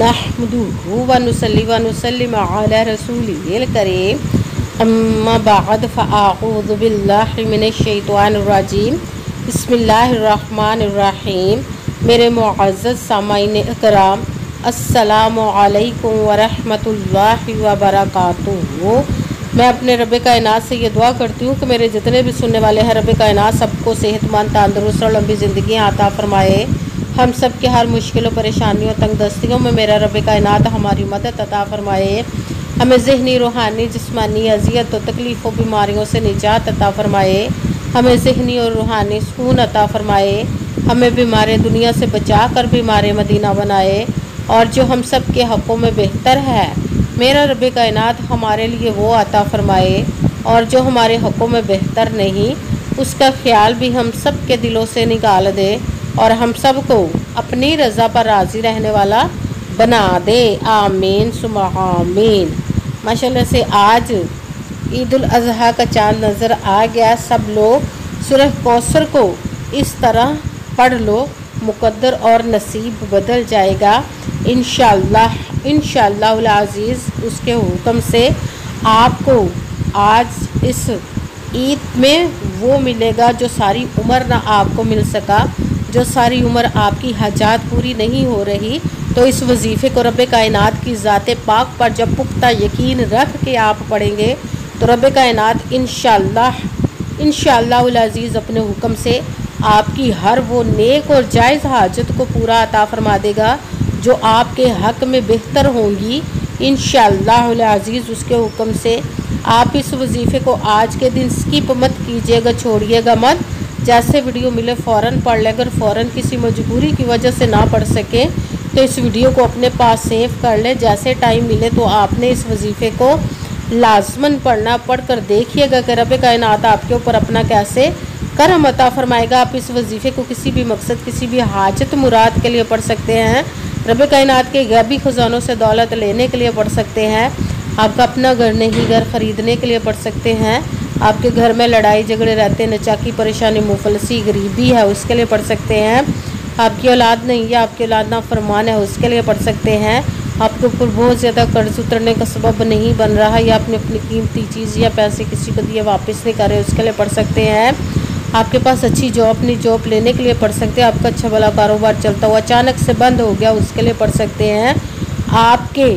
नहमदुहु व नुसल्ली व नुसल्लिम अला रसूलिल करीम अम्मा बाद फ़अऊज़ु बिल्लाहि मिनश शैतानिर रजीम बिस्मिल्लाहिर रहमानिर रहीम। मेरे मुअज़्ज़ज़ सामाईन इकराम, अस्सलामु अलैकुम व रहमतुल्लाहि व बरकातुहू। मैं अपने रब कायनात से ये दुआ करती हूँ कि मेरे जितने भी सुनने वाले हैं रब कायनात सबको सेहतमंद, तंदुरुस्त और लंबी ज़िंदगी अता फरमाए। हम सब के हर मुश्किलों, परेशानियों, तंगदस्तियों में मेरा रब कायनात हमारी मदद अता फरमाए। हमें ज़हनी, रूहानी, जिस्मानी अज़ियत और तकलीफ़ों, बीमारियों से निजात अता फरमाए। हमें ज़हनी और रूहानी सुकून अता फरमाए। हमें बीमार दुनिया से बचा कर बीमार मदीना बनाए। और जो हम सब के हक़ों में बेहतर है मेरा रब कायनात हमारे लिए वो अता फरमाए, और जो हमारे हक़ों में बेहतर नहीं उसका ख्याल भी हम सब के दिलों से निकाल दे और हम सब को अपनी रज़ा पर राज़ी रहने वाला बना दे। आमीन सुम्मा आमीन। माशाल्लाह से आज ईद उल अज़हा का चाँद नज़र आ गया। सब लोग सूरह कौसर को इस तरह पढ़ लो, मुक़द्दर और नसीब बदल जाएगा इंशाअल्लाह। इंशाअल्लाहुल अज़ीज़ उसके हुक्म से आपको आज इस ईद में वो मिलेगा जो सारी उम्र ना आपको मिल सका, जो सारी उम्र आपकी हाजात पूरी नहीं हो रही। तो इस वजीफ़े को रब कायनात की ज़ात पाक पर जब पुख्ता यकीन रख के आप पढ़ेंगे तो रब कायनात इंशाअल्लाहुल अज़ीज़ अपने हुक्म से आपकी हर वो नेक और जायज़ हाजत को पूरा अता फरमा देगा जो आपके हक़ में बेहतर होंगी इंशाअल्लाहुल अज़ीज़। उसके हुक्म से आप इस वजीफ़े को आज के दिन स्किप मत कीजिएगा, छोड़िएगा मत। जैसे वीडियो मिले फ़ौरन पढ़ लें। अगर फ़ौरन किसी मजबूरी की वजह से ना पढ़ सके तो इस वीडियो को अपने पास सेव कर लें। जैसे टाइम मिले तो आपने इस वजीफ़े को लाजमन पढ़ना। पढ़ कर देखिएगा कि रब कायनात आपके ऊपर अपना कैसे करम अता फरमाएगा। आप इस वजीफ़े को किसी भी मकसद, किसी भी हाजत मुराद के लिए पढ़ सकते हैं। रब कायनात के गैबी ख़जानों से दौलत लेने के लिए पढ़ सकते हैं। आपका अपना घर नहीं, घर ख़रीदने के लिए पढ़ सकते हैं। आपके घर में लड़ाई झगड़े रहते हैं, नचाकी, परेशानी, मुफलसी, गरीबी है, उसके लिए पढ़ सकते हैं। आपकी औलाद नहीं है, आपकी औलाद नाफरमान है, उसके लिए पढ़ सकते हैं। आपके ऊपर बहुत ज़्यादा कर्ज उतरने का सबब नहीं बन रहा है, या आपने अपनी कीमती चीज़ या पैसे किसी को दिए वापस नहीं कर रहे, उसके लिए पढ़ सकते हैं। आपके पास अच्छी जॉब, अपनी जॉब लेने के लिए पढ़ सकते हैं। आपका अच्छा भला कारोबार चलता हुआ अचानक से बंद हो गया, उसके लिए पढ़ सकते हैं। आपके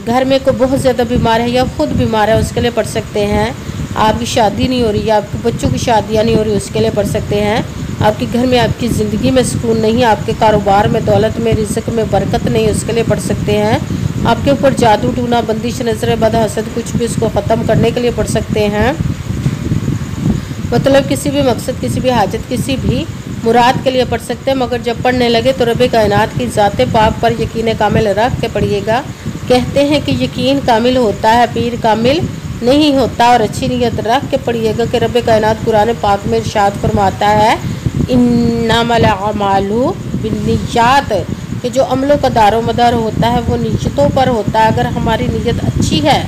घर में कोई बहुत ज़्यादा बीमार है या ख़ुद बीमार है, उसके लिए पढ़ सकते हैं। आपकी शादी नहीं हो रही, या आपके बच्चों की शादियाँ नहीं हो रही, उसके लिए पढ़ सकते हैं। आपके घर में, आपकी ज़िंदगी में सुकून नहीं, आपके कारोबार में, दौलत में, रिज़्क़ में बरकत नहीं, उसके लिए पढ़ सकते हैं। आपके ऊपर जादू टूना, बंदिश, नज़र बद, हसद, कुछ भी उसको ख़त्म करने के लिए पढ़ सकते हैं। मतलब किसी भी मकसद, किसी भी हाजत, किसी भी मुराद के लिए पढ़ सकते हैं। मगर जब पढ़ने लगे तो रब कायनात की ज़ात पाक पर यकीन कामिल रख के पढ़िएगा। कहते हैं कि यकीन कामिल होता है, पीर कामिल नहीं होता। और अच्छी नीयत रख के पढ़िएगा कि रब कायनात कुरान पाक में इरशाद फरमाता है इन्नमल अमालु बिन्नियात, कि जो अमलों का दारो मदार होता है वो नीयतों पर होता है। अगर हमारी नीयत अच्छी है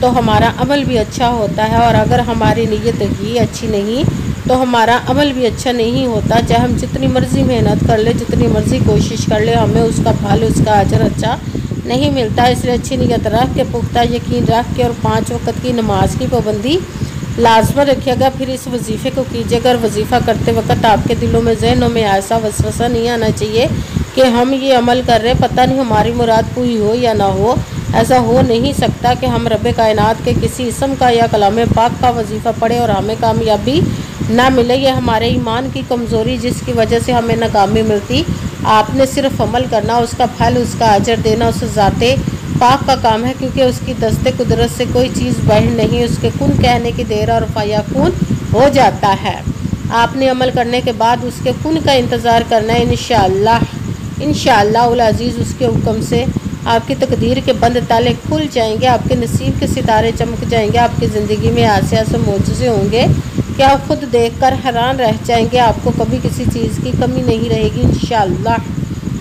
तो हमारा अमल भी अच्छा होता है, और अगर हमारी नीयत ही अच्छी नहीं तो हमारा अमल भी अच्छा नहीं होता। चाहे हम जितनी मर्ज़ी मेहनत कर ले, जितनी मर्ज़ी कोशिश कर ले, हमें उसका फल, उसका अजर अच्छा नहीं मिलता। इसलिए अच्छी नीयत रख के, पुख्ता यकीन रख के, और 5 वक्त की नमाज की पाबंदी लाजमन रखिएगा। फिर इस वजीफ़े को कीजिएगा। और वजीफ़ा करते वक्त आपके दिलों में, जहनों में ऐसा वसवसा नहीं आना चाहिए कि हम ये अमल कर रहे हैं, पता नहीं हमारी मुराद पूरी हो या ना हो। ऐसा हो नहीं सकता कि हम रब कायनात के किसी इसम का या कलाम पाक का वजीफ़ा पढ़े और हमें कामयाबी ना मिले। ये हमारे ईमान की कमज़ोरी जिसकी वजह से हमें नाकामी मिलती। आपने सिर्फ अमल करना, उसका फल, उसका अजर देना उस ज़ाते पाक का काम है, क्योंकि उसकी दस्ते कुदरत से कोई चीज़ बाहर नहीं। उसके कुन कहने की देर और फयाकुन हो जाता है। आपने अमल करने के बाद उसके कुन का इंतज़ार करना है। इंशाअल्लाहुल अज़ीज़ उसके हुक्म से आपकी तकदीर के बंद ताले खुल जाएंगे, आपके नसीब के सितारे चमक जाएंगे। आपकी ज़िंदगी में ऐसे ऐसे मौजज़े होंगे कि आप खुद देखकर हैरान रह जाएंगे। आपको कभी किसी चीज़ की कमी नहीं रहेगी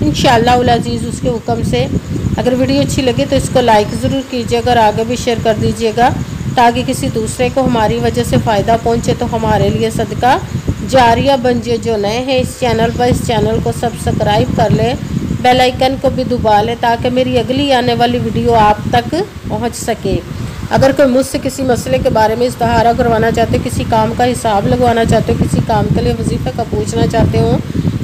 इंशाअल्लाहुल अज़ीज़ उसके हुक्म से। अगर वीडियो अच्छी लगे तो इसको लाइक ज़रूर कीजिएगा और आगे भी शेयर कर दीजिएगा, ताकि किसी दूसरे को हमारी वजह से फ़ायदा पहुँचे, तो हमारे लिए सदका जारिया बन जाए। जो नए हैं इस चैनल पर, इस चैनल को सब्सक्राइब कर लें बेल आइकन को भी दबा लें ताकि मेरी अगली आने वाली वीडियो आप तक पहुंच सके। अगर कोई मुझसे किसी मसले के बारे में इस्तिहारा करवाना चाहते हो, किसी काम का हिसाब लगवाना चाहते हो, किसी काम के लिए वजीफ़े का पूछना चाहते हो,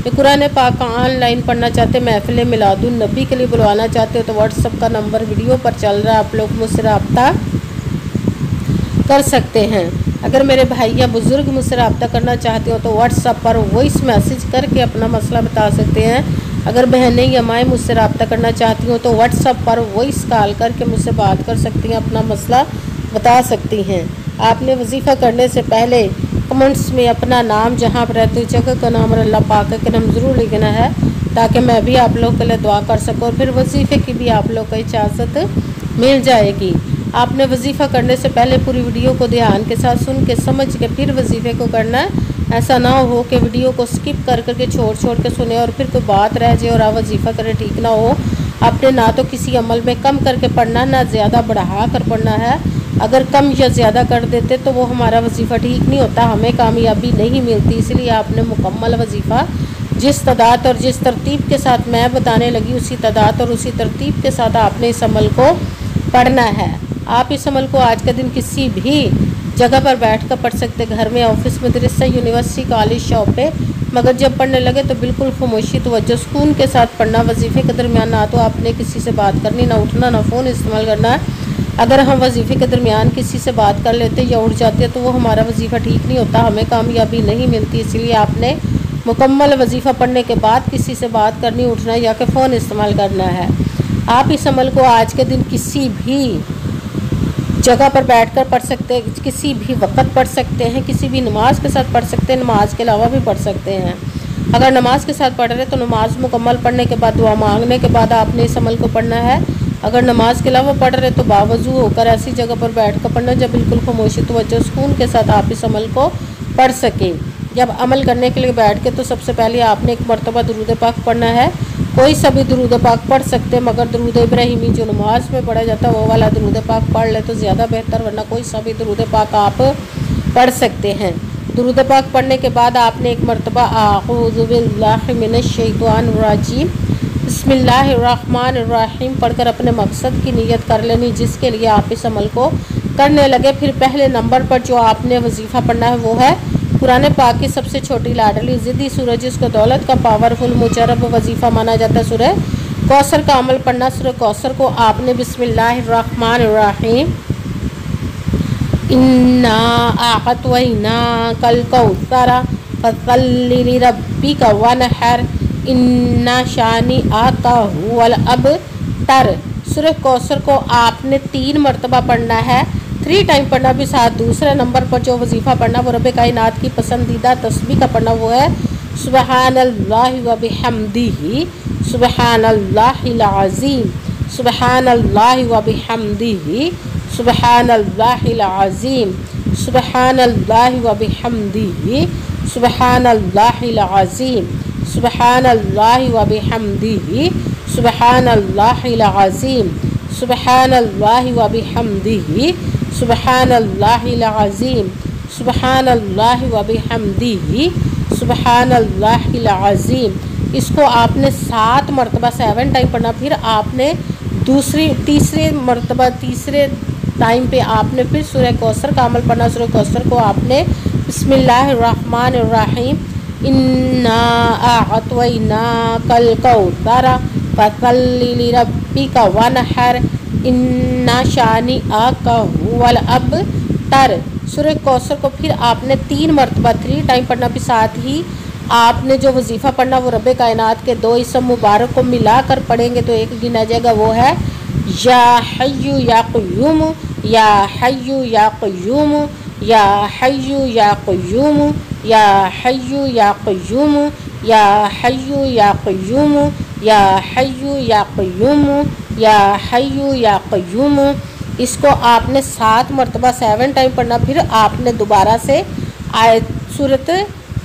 या कुरान पाक का ऑनलाइन पढ़ना चाहते हो, महफिल मिलादुन नबी के लिए बुलवाना चाहते हो, तो व्हाट्सअप का नंबर वीडियो पर चल रहा है, आप लोग मुझसे रब्ता कर सकते हैं। अगर मेरे भाई या बुज़ुर्ग मुझसे रब्ता करना चाहते हो तो व्हाट्सअप पर वॉइस मैसेज करके अपना मसला बता सकते हैं। अगर बहनें या माएँ मुझसे रब्ता करना चाहती हो तो व्हाट्सअप पर वॉइस कॉल करके मुझसे बात कर सकती हैं, अपना मसला बता सकती हैं। आपने वजीफ़ा करने से पहले कमेंट्स में अपना नाम, जहाँ पर रहते हो जगह का नाम और अल्लाह पाक का नाम ज़रूर लिखना है ताकि मैं भी आप लोग के लिए दुआ कर सकूँ और फिर वजीफ़े की भी आप लोग को इजाज़त मिल जाएगी। आपने वजीफ़ा करने से पहले पूरी वीडियो को ध्यान के साथ सुन के समझ के फिर वजीफ़े को करना है। ऐसा ना हो कि वीडियो को स्किप कर करके छोड़ के सुने और फिर कोई बात रह जाए और आप वजीफ़ा करें, ठीक ना हो। आपने ना तो किसी अमल में कम करके पढ़ना, ना ज़्यादा बढ़ा कर पढ़ना है। अगर कम या ज़्यादा कर देते तो वो हमारा वजीफ़ा ठीक नहीं होता, हमें कामयाबी नहीं मिलती। इसलिए आपने मुकम्मल वजीफ़ा जिस तादाद और जिस तरतीब के साथ मैं बताने लगी उसी तादाद और उसी तरतीब के साथ आपने इस अमल को पढ़ना है। आप इस अमल को आज के दिन किसी भी जगह पर बैठ कर पढ़ सकते, घर में, ऑफिस, मदरसा, यूनिवर्सिटी, कॉलेज, शॉप पे, मगर जब पढ़ने लगे तो बिल्कुल खामोशी तवज्जो सुकून के साथ पढ़ना। वजीफ़े के दरमियान ना तो आपने किसी से बात करनी, ना उठना, ना फ़ोन इस्तेमाल करना है। अगर हम वजीफ़े के दरमियान किसी से बात कर लेते या उठ जाते तो वो हमारा वजीफ़ा ठीक नहीं होता, हमें कामयाबी नहीं मिलती। इसलिए आपने मुकम्मल वजीफ़ा पढ़ने के बाद किसी से बात करनी, उठना या कि फ़ोन इस्तेमाल करना है। आप इस अमल को आज के दिन किसी भी जगह पर बैठकर पढ़ सकते हैं, किसी भी वक्त पढ़ सकते हैं, किसी भी नमाज के साथ पढ़ सकते हैं, नमाज के अलावा भी पढ़ सकते हैं। अगर नमाज के साथ पढ़ रहे तो नमाज मुकम्मल पढ़ने के बाद, दुआ मांगने के बाद आपने इस अमल को पढ़ना है। अगर नमाज के अलावा पढ़ रहे तो बावजू होकर ऐसी जगह पर बैठ कर पढ़ना जब बिल्कुल खामोशी तवज्जो सुकून के साथ आप इस अमल को पढ़ सकें। जब अमल करने के लिए बैठ के तो सबसे पहले आपने एक मरतबा दुरूद पाक पढ़ना है। कोई सा भी दुरूद पाक पढ़ सकते हैं, मगर दुरूद इब्राहिमी जो नमाज में पढ़ा जाता है वो वाला दुरूद पाक पढ़ ले तो ज़्यादा बेहतर, वरना कोई सा भी दुरूद पाक आप पढ़ सकते हैं। दुरूद पाक पढ़ने के बाद आपने एक मरतबा आऊज़ु बिल्लाहि मिनश शैतानिर रजीम बिस्मिल्लाहिर्रहमानिर्रहीम पढ़कर अपने मकसद की नीयत कर लेनी जिसके लिए आप इस अमल को करने लगे। फिर पहले नंबर पर जो आपने वजीफ़ा पढ़ना है वो है कुरान पाक की सबसे छोटी लाडली ज़िद्दी सूरज जिसको दौलत का पावरफुल मुजरब वजीफ़ा माना जाता है, सूरह कौसर का अमल पढ़ना। सूरह कौसर को आपने बिस्मिल्लाहिर्रहमानिर्रहीम इन्ना आअतैना कल कौसरा फसल्लि लिरब्बिका वनहर इन्ना शानी आका हुवल अबतर। सूरह कौसर को आपने 3 मरतबा पढ़ना है, 3 टाइम पढ़ना भी साथ। दूसरे नंबर पर जो वजीफ़ा पढ़ना वो रब कायनात की पसंदीदा तस्बीह का पढ़ना वो है सुबहानल्लाहि व बिहम्दिही सुबहानल्लाहिल अज़ीम सुबहानल्लाहि व बिहम्दिही सुबहानल्लाहिल अज़ीम सुबहानल्लाहि व बिहम्दिही सुबहानल्लाहिल अज़ीम सुबहानल्लाहि व बिहम्दिही सुबहानल्लाहिल अज़ीम सुबहानल्लाहि व बिहम्दिही सुबहानल्लाहिल अज़ीम सुबहानल्लाहि व बिहम्दिही सुबहानल्लाहिल अज़ीम। इसको आपने 7 मरतबा 7 टाइम पढ़ना। फिर आपने तीसरे टाइम पे आपने फिर सूरह कौसर का अमल पढ़ना। सूरह कौसर को आपने बिस्मिल्लाहिर्रहमानिर्रहीम इन्ना आअतैना कल कौसरा फसल्लि लिरब्बिका वनहर इन्ना शानी आका हुवल अबतर। सूरह कौसर को फिर आपने 3 मरतबा 3 टाइम पढ़ना। भी साथ ही आपने जो वजीफ़ा पढ़ना वो रब कायनात के 2 इसम मुबारक को मिलाकर पढ़ेंगे तो एक गिना जाएगा, वो है या हय्यु या क़य्यूम या हय्यु या क़य्यूम या हय्यु या क़य्यूम या हय्यु या क़य्यूम या हय्यु या क़य्यूम या हय्यु या क़य्यूम या हय्यु या क़य्यूम। इसको आपने 7 मरतबा 7 टाइम पढ़ना। फिर आपने दोबारा से सूरत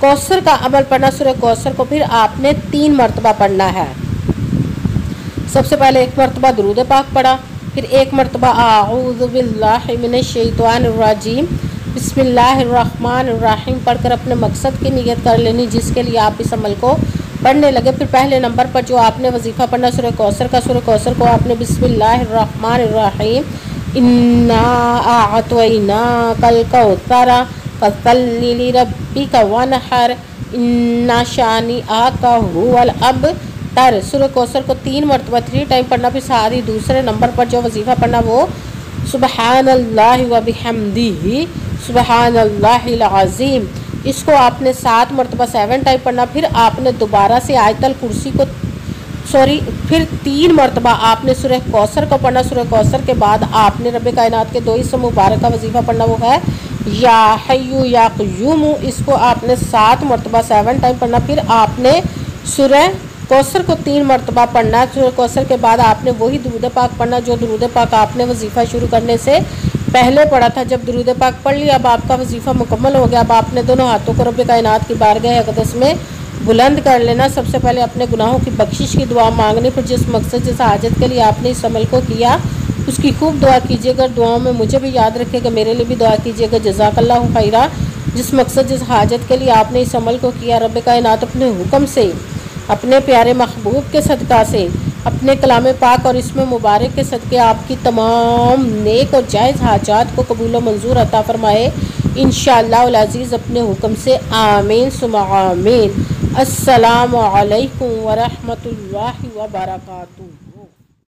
कौसर का अमल पढ़ना। सूरह कौसर को फिर आपने 3 मरतबा पढ़ना है। सबसे पहले 1 मरतबा दुरूद पाक पढ़ा, फिर 1 मरतबा आऊज़ु बिल्लाहि मिनश शैतानिर रजीम बिस्मिल्लाहिर्रहमानिर्रहीम पढ़कर अपने मकसद की नीयत कर लेनी जिसके लिए आप इस अमल को पढ़ने लगे। फिर पहले नंबर पर जो आपने वजीफ़ा पढ़ना सूरह कौसर का, सूरह कौसर को आपने बिस्मिल्लाहिर्रहमानिर्रहीम इन्ना आअतैना कल कौसरा फसल्लि लिरब्बिका वनहर इन्ना शानिअका हुवल अबतर। सूरह कौसर को 3 मरतबा 3 टाइम पढ़ना। फिर साथ ही दूसरे नंबर पर जो वजीफ़ा पढ़ना वो सुबहानल्लाहि व बिहम्दिही सुबहानल्लाहिल अज़ीम, इसको आपने 7 मरतबा 7 टाइम पढ़ना। फिर आपने दोबारा से आयतल कुर्सी को फिर 3 मरतबा आपने सूरह कौसर को पढ़ना। सूरह कौसर के बाद आपने रब्बे कायनात के 2 इसम मुबारक का वजीफ़ा पढ़ना, वो है या हय्यु या क़य्यूम, इसको आपने 7 मरतबा 7 टाइम पढ़ना। फिर आपने सूरह कौसर को 3 मरतबा पढ़ना। सूरह कौसर के बाद आपने वही दुरूद पाक पढ़ना जो दुरूद पाक आपने वजीफ़ा शुरू करने से पहले पढ़ा था। जब दुरूद पाक पढ़ लिया, अब आपका वजीफ़ा मुकम्मल हो गया। अब आपने दोनों हाथों को रब्बे कायनात की बारगाह अक़दस में बुलंद कर लेना। सबसे पहले अपने गुनाहों की बख्शिश की दुआ मांगनी। फिर जिस मकसद जिस हाजत के लिए आपने इस अमल को किया उसकी खूब दुआ कीजिएगा। दुआओं में मुझे भी याद रखिएगा, मेरे लिए भी दुआ कीजिएगा। जज़ाकल्लाहु खैरा। जिस मकसद जिस हाजत के लिए आपने इस अमल को किया, रब्बे कायनात अपने हुक्म से, अपने प्यारे महबूब के सदका से, अपने कलाम पाक और इसमें मुबारक के सदक़े आपकी तमाम नेक और जायज़ हाजात को कबूल व मंजूर अता फ़रमाए इंशाअल्लाह अज़ीज़ अपने हुक्म से। आमीन सुम्मा आमीन। अस्सलामु अलैकुम व रहमतुल्लाहि व बरकातुहू।